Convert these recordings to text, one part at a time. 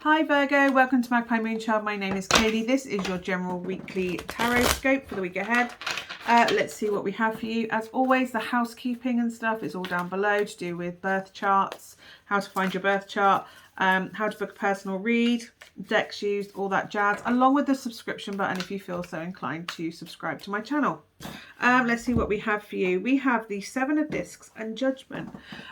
Hi Virgo, welcome to Magpie Moonchild. My name is Kayleigh. This is your general weekly Tarotscope for the week ahead. Let's see what we have for you. As always, the housekeeping and stuff is all down below to do with birth charts, how to find your birth chart, how to book a personal read, decks used, all that jazz, along with the subscription button if you feel so inclined to subscribe to my channel. Let's see what we have for you. We have the Seven of Discs and Judgment.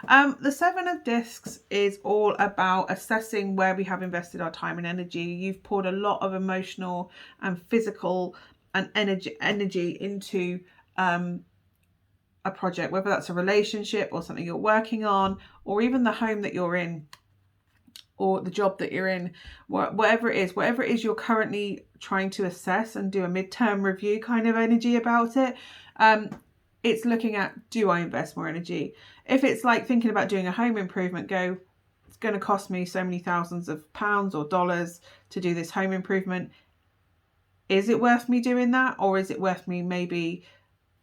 The Seven of Discs is all about assessing where we have invested our time and energy. You've poured a lot of emotional and physical and energy into a project, whether that's a relationship or something you're working on, or even the home that you're in, or the job that you're in, whatever it is you're currently trying to assess and do a midterm review kind of energy about it. It's looking at, do I invest more energy? If it's like thinking about doing a home improvement, it's going to cost me so many thousands of pounds or dollars to do this home improvement. Is it worth me doing that? Or is it worth me, maybe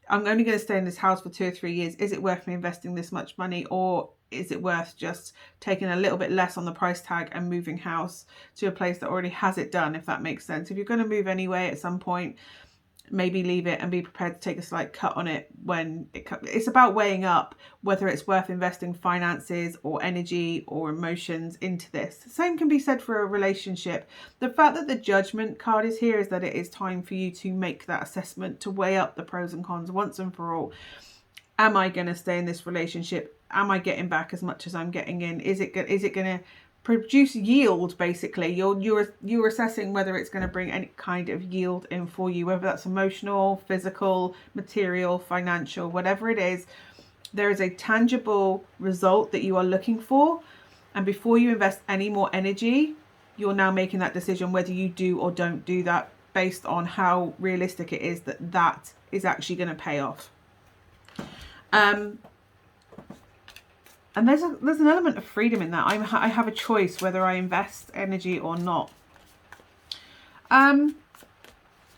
I'm only going to stay in this house for 2 or 3 years. Is it worth me investing this much money? Or is it worth just taking a little bit less on the price tag and moving house to a place that already has it done, if that makes sense? If you're going to move anyway at some point, maybe leave it and be prepared to take a slight cut on it when it's about weighing up whether it's worth investing finances or energy or emotions into this. The same can be said for a relationship. The fact that the Judgment card is here is that it is time for you to make that assessment, to weigh up the pros and cons once and for all. Am I going to stay in this relationship? Am I getting back as much as I'm getting in? Is it going to produce yield? Basically, you're assessing whether it's going to bring any kind of yield in for you, whether that's emotional, physical, material, financial, whatever it is. There is a tangible result that you are looking for, and before you invest any more energy, you're now making that decision whether you do or don't do that, based on how realistic it is that is actually going to pay off. And there's an element of freedom in that. I have a choice whether I invest energy or not.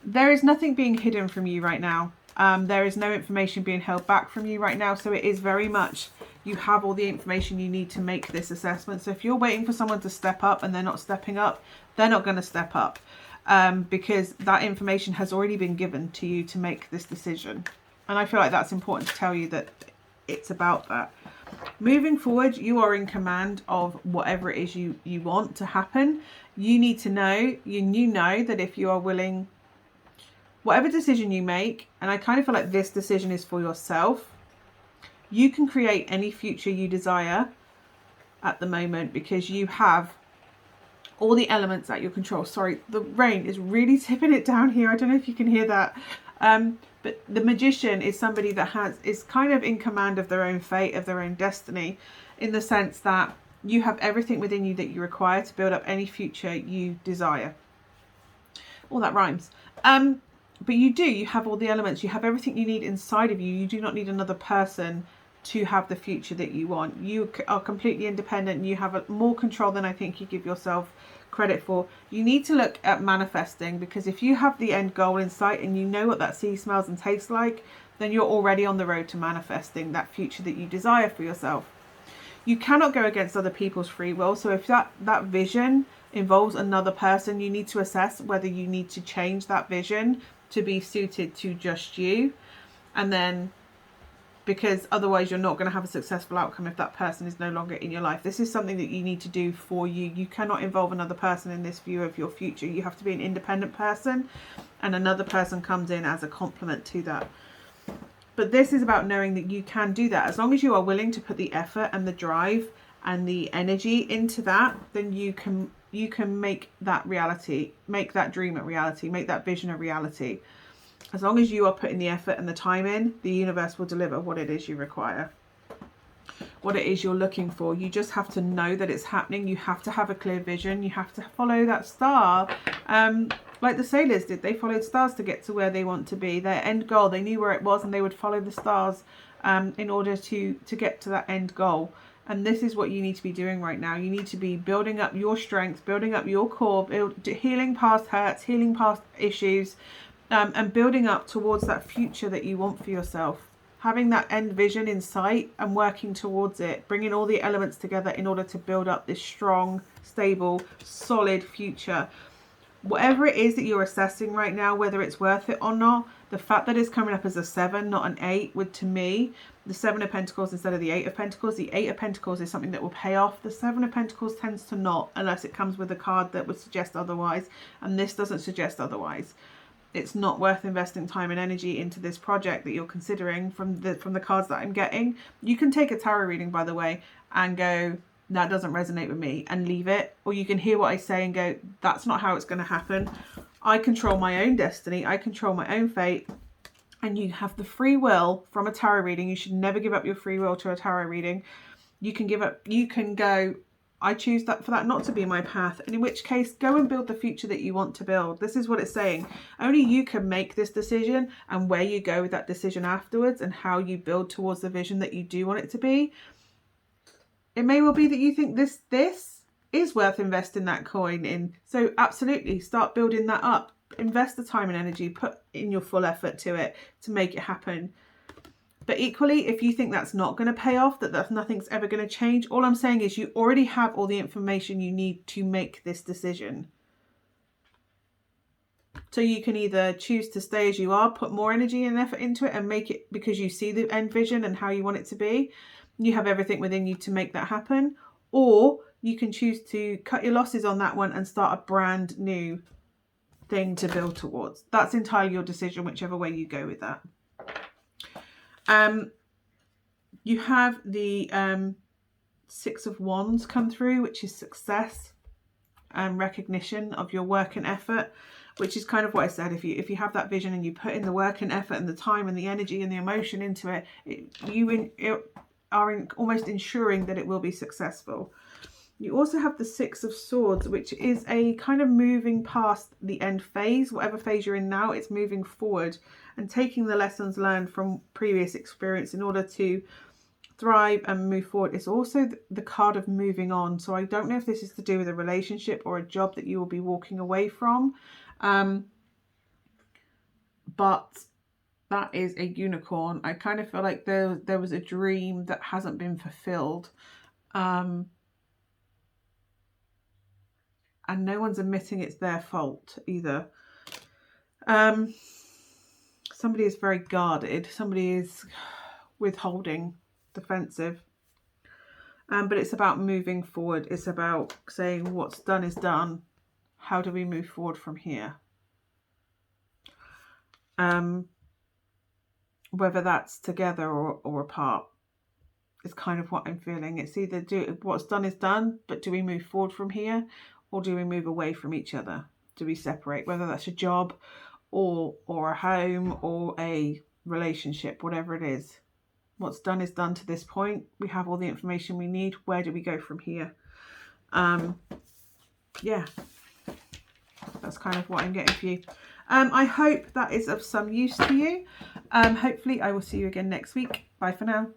There is nothing being hidden from you right now. There is no information being held back from you right now. So it is very much, you have all the information you need to make this assessment. So if you're waiting for someone to step up and they're not stepping up, they're not going to step up, because that information has already been given to you to make this decision. And I feel like that's important to tell you, that it's about that. Moving forward, you are in command of whatever it is you want to happen. You need to know, you know that if you are willing, whatever decision you make, and I kind of feel like this decision is for yourself, you can create any future you desire at the moment, because you have all the elements at your control. Sorry, the rain is really tipping it down here. I don't know if you can hear that. But the Magician is somebody that is kind of in command of their own fate, of their own destiny, in the sense that you have everything within you that you require to build up any future you desire. All that rhymes. But you have all the elements. You have everything you need inside of you. You do not need another person to have the future that you want. You are completely independent, and you have more control than I think you give yourself credit for. You need to look at manifesting, because if you have the end goal in sight and you know what that sea smells and tastes like, then you're already on the road to manifesting that future that you desire for yourself. You cannot go against other people's free will. So if that vision involves another person, you need to assess whether you need to change that vision to be suited to just you. And then, because otherwise you're not going to have a successful outcome if that person is no longer in your life. This is something that you need to do for you. You cannot involve another person in this view of your future. You have to be an independent person, and another person comes in as a complement to that. But this is about knowing that you can do that. As long as you are willing to put the effort and the drive and the energy into that, then you can make that reality, make that dream a reality, make that vision a reality. As long as you are putting the effort and the time in, the universe will deliver what it is you require, what it is you're looking for. You just have to know that it's happening. You have to have a clear vision. You have to follow that star. Like the sailors did. They followed stars to get to where they want to be. Their end goal, they knew where it was, and they would follow the stars in order to get to that end goal. And this is what you need to be doing right now. You need to be building up your strength, building up your core, healing past hurts, healing past issues, and building up towards that future that you want for yourself. having that end vision in sight and working towards it, bringing all the elements together in order to build up this strong, stable, solid future. Whatever it is that you're assessing right now, whether it's worth it or not, the fact that it's coming up as a 7, not an 8, would, to me, the 7 of Pentacles instead of the 8 of Pentacles. The 8 of Pentacles is something that will pay off. The 7 of Pentacles tends to not, unless it comes with a card that would suggest otherwise. And this doesn't suggest otherwise. It's not worth investing time and energy into this project that you're considering from the cards that I'm getting. You can take a tarot reading, by the way, and go, that doesn't resonate with me, and leave it. Or you can hear what I say and go, that's not how it's going to happen. I control my own destiny. I control my own fate. And you have the free will from a tarot reading. You should never give up your free will to a tarot reading. You can give up, you can go, I choose that for that not to be my path. And in which case, go and build the future that you want to build. This is what it's saying. Only you can make this decision, and where you go with that decision afterwards, and how you build towards the vision that you do want it to be. It may well be that you think this is worth investing that coin in. So absolutely, start building that up. Invest the time and energy, put in your full effort to it to make it happen. But equally, if you think that's not going to pay off, that nothing's ever going to change, all I'm saying is you already have all the information you need to make this decision. So you can either choose to stay as you are, put more energy and effort into it, and make it because you see the end vision and how you want it to be. You have everything within you to make that happen. Or you can choose to cut your losses on that one and start a brand new thing to build towards. That's entirely your decision, whichever way you go with that. You have the 6 of Wands come through, which is success and recognition of your work and effort, which is kind of what I said. If you have that vision and you put in the work and effort and the time and the energy and the emotion into it, you are almost ensuring that it will be successful. You also have the 6 of Swords, which is a kind of moving past the end phase. Whatever phase you're in now, it's moving forward and taking the lessons learned from previous experience in order to thrive and move forward. It's also the card of moving on. So I don't know if this is to do with a relationship or a job that you will be walking away from. But that is a unicorn. I kind of feel like there was a dream that hasn't been fulfilled. And no one's admitting it's their fault either. Somebody is very guarded. Somebody is withholding, defensive. But it's about moving forward. It's about saying what's done is done. How do we move forward from here? Whether that's together or apart is kind of what I'm feeling. It's either what's done is done, but do we move forward from here? Or do we move away from each other? Do we separate? Whether that's a job or a home or a relationship, whatever it is. What's done is done to this point. We have all the information we need. Where do we go from here? Yeah, that's kind of what I'm getting for you. I hope that is of some use to you. Hopefully I will see you again next week. Bye for now.